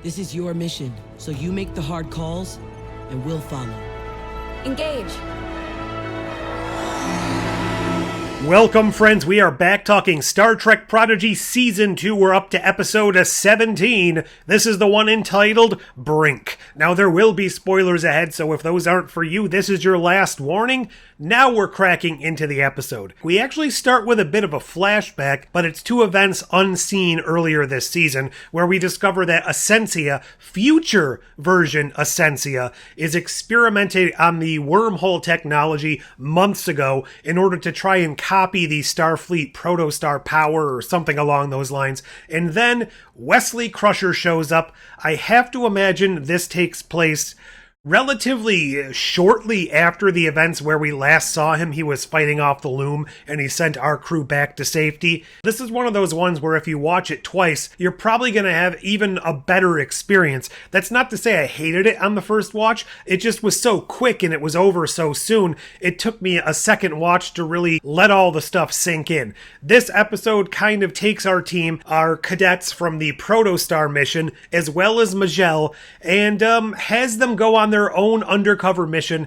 This is your mission, so you make the hard calls, and we'll follow. Engage. Welcome, friends. We are back talking Star Trek Prodigy Season 2. We're up to episode 17. This is the one entitled Brink. Now, there will be spoilers ahead, so if those aren't for you, this is your last warning. Now we're cracking into the episode. We actually start with a bit of a flashback, but it's to events unseen earlier this season, where we discover that Essentia, future version Essentia, is experimenting on the wormhole technology months ago in order to try and copy the Starfleet protostar power or something along those lines. And then Wesley Crusher shows up. I have to imagine this takes place relatively shortly after the events where we last saw him. He was fighting off the loom and he sent our crew back to safety. This is one of those ones where if you watch it twice, you're probably going to have even a better experience. That's not to say I hated it on the first watch. It just was so quick and it was over so soon. It took me a second watch to really let all the stuff sink in. This episode kind of takes our team, our cadets from the protostar mission, as well as Majel, and has them go on their own undercover mission,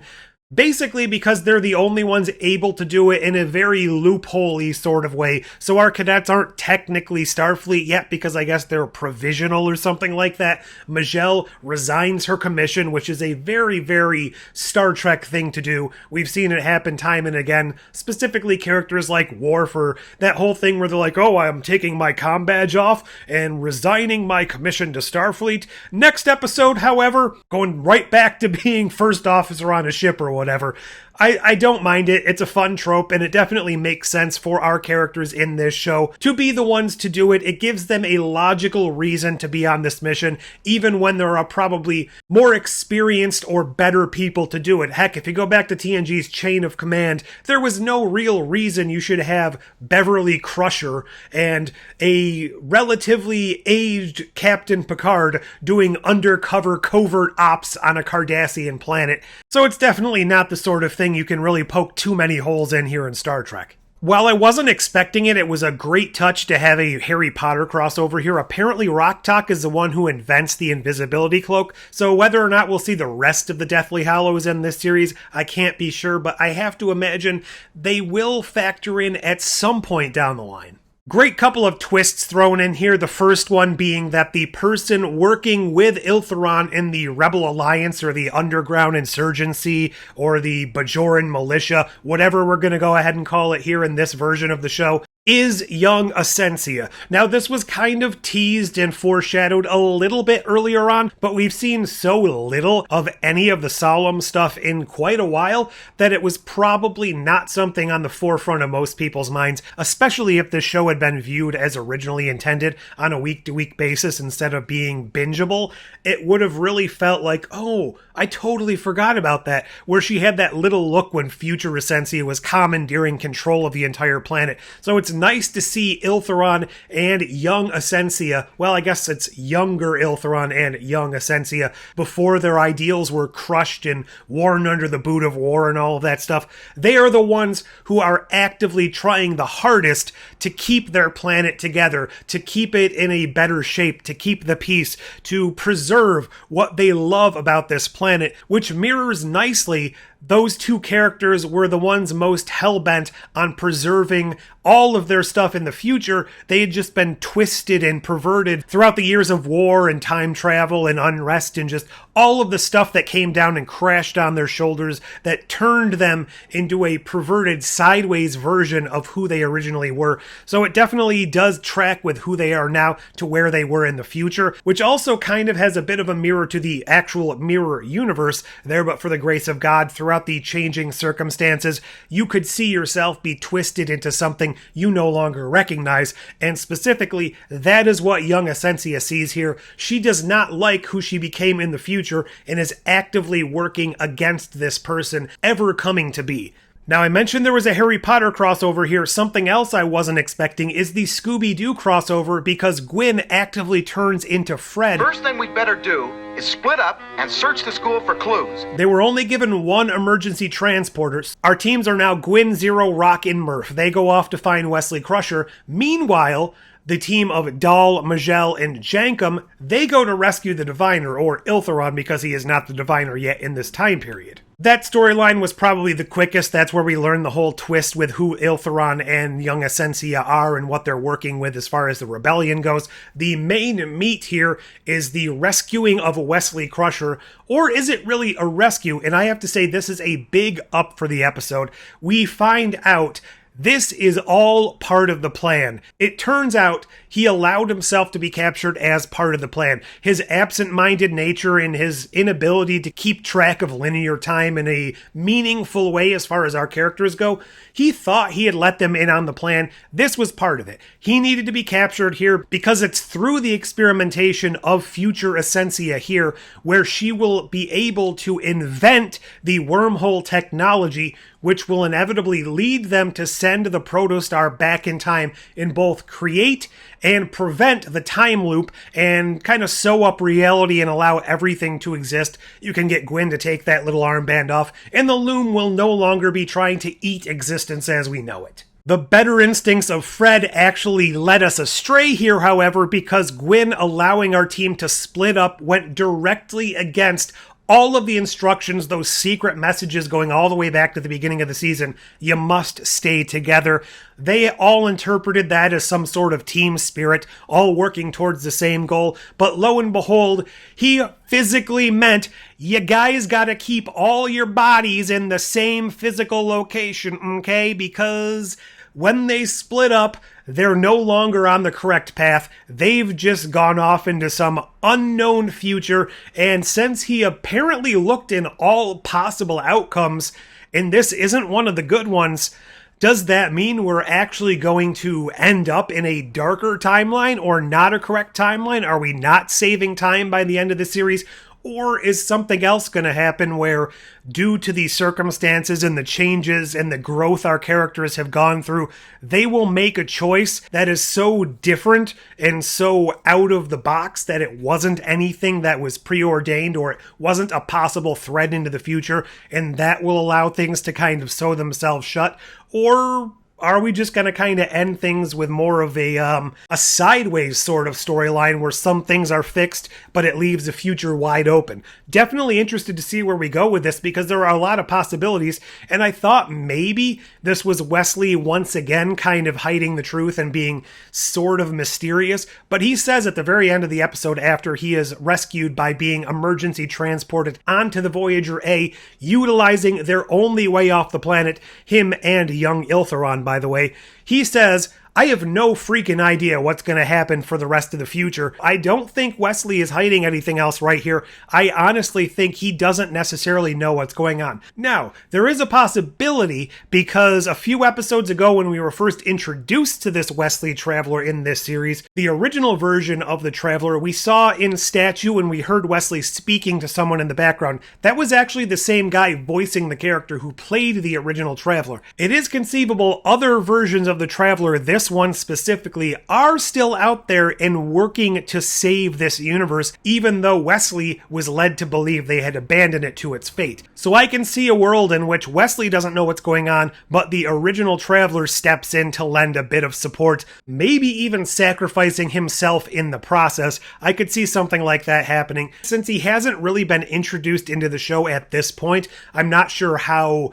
basically because they're the only ones able to do it in a very loophole-y sort of way. So our cadets aren't technically Starfleet yet because I guess they're provisional or something like that. Majel resigns her commission, which is a very, very Star Trek thing to do. We've seen it happen time and again, specifically characters like Worf, or that whole thing where they're like, oh, I'm taking my comm badge off and resigning my commission to Starfleet. Next episode, however, going right back to being first officer on a ship or whatever. I don't mind it. It's a fun trope, and it definitely makes sense for our characters in this show to be the ones to do it. It gives them a logical reason to be on this mission, even when there are probably more experienced or better people to do it. Heck, if you go back to TNG's Chain of Command, there was no real reason you should have Beverly Crusher and a relatively aged Captain Picard doing undercover covert ops on a Cardassian planet. So it's definitely not the sort of thing you can really poke too many holes in here in Star Trek. While I wasn't expecting it, it was a great touch to have a Harry Potter crossover here. Apparently Rok-Tahk is the one who invents the invisibility cloak, so whether or not we'll see the rest of the Deathly Hallows in this series, I can't be sure, but I have to imagine they will factor in at some point down the line. Great couple of twists thrown in here, the first one being that the person working with Ilthuran in the Rebel Alliance or the Underground Insurgency or the Bajoran Militia, whatever we're going to go ahead and call it here in this version of the show, is young Essentia. Now, this was kind of teased and foreshadowed a little bit earlier on, but we've seen so little of any of the Solum stuff in quite a while that it was probably not something on the forefront of most people's minds, especially if this show had been viewed as originally intended on a week-to-week basis instead of being bingeable. It would have really felt like, oh, I totally forgot about that, where she had that little look when future Essentia was commandeering control of the entire planet. So it's nice to see Ilthuran and young Essentia, well, I guess it's younger Ilthuran and young Essentia, before their ideals were crushed and worn under the boot of war and all of that stuff. They are the ones who are actively trying the hardest to keep their planet together, to keep it in a better shape, to keep the peace, to preserve what they love about this planet, which mirrors nicely those two characters were the ones most hell-bent on preserving all of their stuff in the future. They had just been twisted and perverted throughout the years of war and time travel and unrest and just all of the stuff that came down and crashed on their shoulders that turned them into a perverted sideways version of who they originally were. So it definitely does track with who they are now to where they were in the future, which also kind of has a bit of a mirror to the actual mirror universe there, but for the grace of God, throughout the changing circumstances, you could see yourself be twisted into something you no longer recognize, and specifically, that is what young Essentia sees here. She does not like who she became in the future and is actively working against this person ever coming to be. Now, I mentioned there was a Harry Potter crossover here. Something else I wasn't expecting is the Scooby-Doo crossover, because Gwyn actively turns into Fred. First thing we'd better do is split up and search the school for clues. They were only given one emergency transporter. Our teams are now Gwyn, Zero, Rock, and Murph. They go off to find Wesley Crusher. Meanwhile, the team of Dahl, Majel, and Jankum, they go to rescue the Diviner, or Ilthuran, because he is not the Diviner yet in this time period. That storyline was probably the quickest. That's where we learn the whole twist with who Ilthuran and young Essentia are and what they're working with as far as the rebellion goes. The main meat here is the rescuing of Wesley Crusher, or is it really a rescue? And I have to say, this is a big up for the episode. We find out this is all part of the plan. It turns out he allowed himself to be captured as part of the plan. His absent-minded nature and his inability to keep track of linear time in a meaningful way as far as our characters go, he thought he had let them in on the plan. This was part of it. He needed to be captured here because it's through the experimentation of future Essentia here where she will be able to invent the wormhole technology, which will inevitably lead them to send the protostar back in time and both create and prevent the time loop and kind of sew up reality and allow everything to exist. You can get Gwyn to take that little armband off, and the loom will no longer be trying to eat existence as we know it. The better instincts of Fred actually led us astray here, however, because Gwyn allowing our team to split up went directly against all of the instructions, those secret messages going all the way back to the beginning of the season. You must stay together. They all interpreted that as some sort of team spirit, all working towards the same goal. But lo and behold, he physically meant you guys gotta keep all your bodies in the same physical location, okay? Because when they split up, they're no longer on the correct path. They've just gone off into some unknown future, and since he apparently looked in all possible outcomes, and this isn't one of the good ones, does that mean we're actually going to end up in a darker timeline or not a correct timeline? Are we not saving time by the end of the series? Or is something else going to happen where, due to the circumstances and the changes and the growth our characters have gone through, they will make a choice that is so different and so out of the box that it wasn't anything that was preordained or it wasn't a possible thread into the future, and that will allow things to kind of sew themselves shut? Or are we just going to kind of end things with more of a sideways sort of storyline where some things are fixed, but it leaves the future wide open? Definitely interested to see where we go with this because there are a lot of possibilities, and I thought maybe this was Wesley once again kind of hiding the truth and being sort of mysterious, but he says at the very end of the episode, after he is rescued by being emergency transported onto the Voyager A, utilizing their only way off the planet, him and young Ilthuran, by the way, he says, I have no freaking idea what's going to happen for the rest of the future. I don't think Wesley is hiding anything else right here. I honestly think he doesn't necessarily know what's going on. Now, there is a possibility because a few episodes ago when we were first introduced to this Wesley Traveler in this series, the original version of the Traveler we saw in statue when we heard Wesley speaking to someone in the background. That was actually the same guy voicing the character who played the original Traveler. It is conceivable other versions of the Traveler, this one specifically, are still out there and working to save this universe, even though Wesley was led to believe they had abandoned it to its fate. So I can see a world in which Wesley doesn't know what's going on, but the original Traveler steps in to lend a bit of support, maybe even sacrificing himself in the process. I could see something like that happening. Since he hasn't really been introduced into the show at this point, I'm not sure how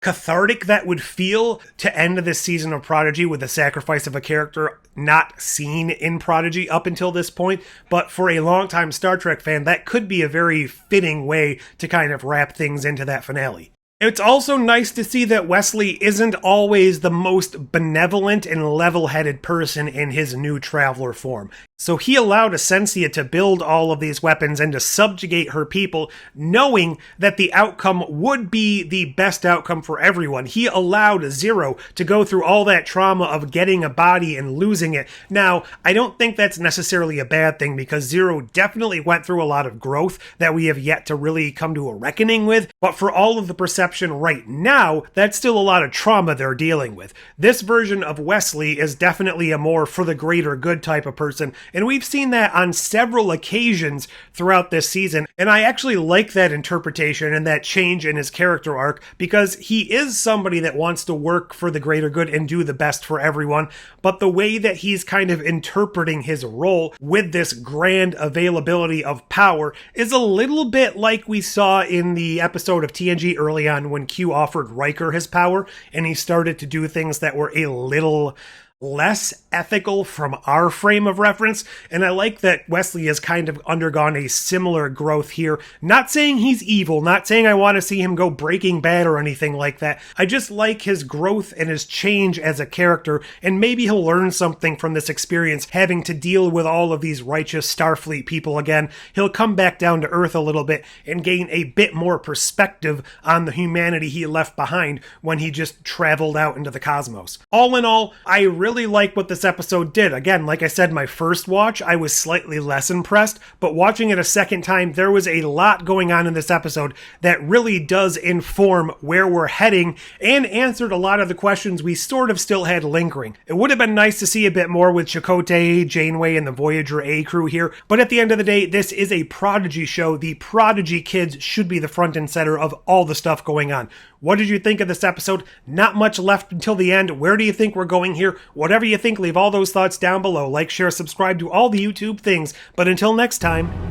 cathartic that would feel to end this season of Prodigy with the sacrifice of a character not seen in Prodigy up until this point, but for a longtime Star Trek fan, that could be a very fitting way to kind of wrap things into that finale. It's also nice to see that Wesley isn't always the most benevolent and level-headed person in his new Traveler form. So he allowed Essentia to build all of these weapons and to subjugate her people, knowing that the outcome would be the best outcome for everyone. He allowed Zero to go through all that trauma of getting a body and losing it. Now, I don't think that's necessarily a bad thing, because Zero definitely went through a lot of growth that we have yet to really come to a reckoning with, but for all of the perception right now, that's still a lot of trauma they're dealing with. This version of Wesley is definitely a more for the greater good type of person, and we've seen that on several occasions throughout this season, and I actually like that interpretation and that change in his character arc, because he is somebody that wants to work for the greater good and do the best for everyone, but the way that he's kind of interpreting his role with this grand availability of power is a little bit like we saw in the episode of TNG early on when Q offered Riker his power, and he started to do things that were a little less ethical from our frame of reference, and I like that Wesley has kind of undergone a similar growth here. Not saying he's evil, not saying I want to see him go Breaking Bad or anything like that. I just like his growth and his change as a character, and maybe he'll learn something from this experience having to deal with all of these righteous Starfleet people again. He'll come back down to Earth a little bit and gain a bit more perspective on the humanity he left behind when he just traveled out into the cosmos. All in all, I really like what this episode did. Again, like I said, my first watch, I was slightly less impressed, but watching it a second time, there was a lot going on in this episode that really does inform where we're heading and answered a lot of the questions we sort of still had lingering. It would have been nice to see a bit more with Chakotay, Janeway, and the Voyager A crew here, but at the end of the day, this is a Prodigy show. The Prodigy kids should be the front and center of all the stuff going on. What did you think of this episode? Not much left until the end. Where do you think we're going here? Whatever you think, leave all those thoughts down below. Like, share, subscribe, do all the YouTube things. But until next time,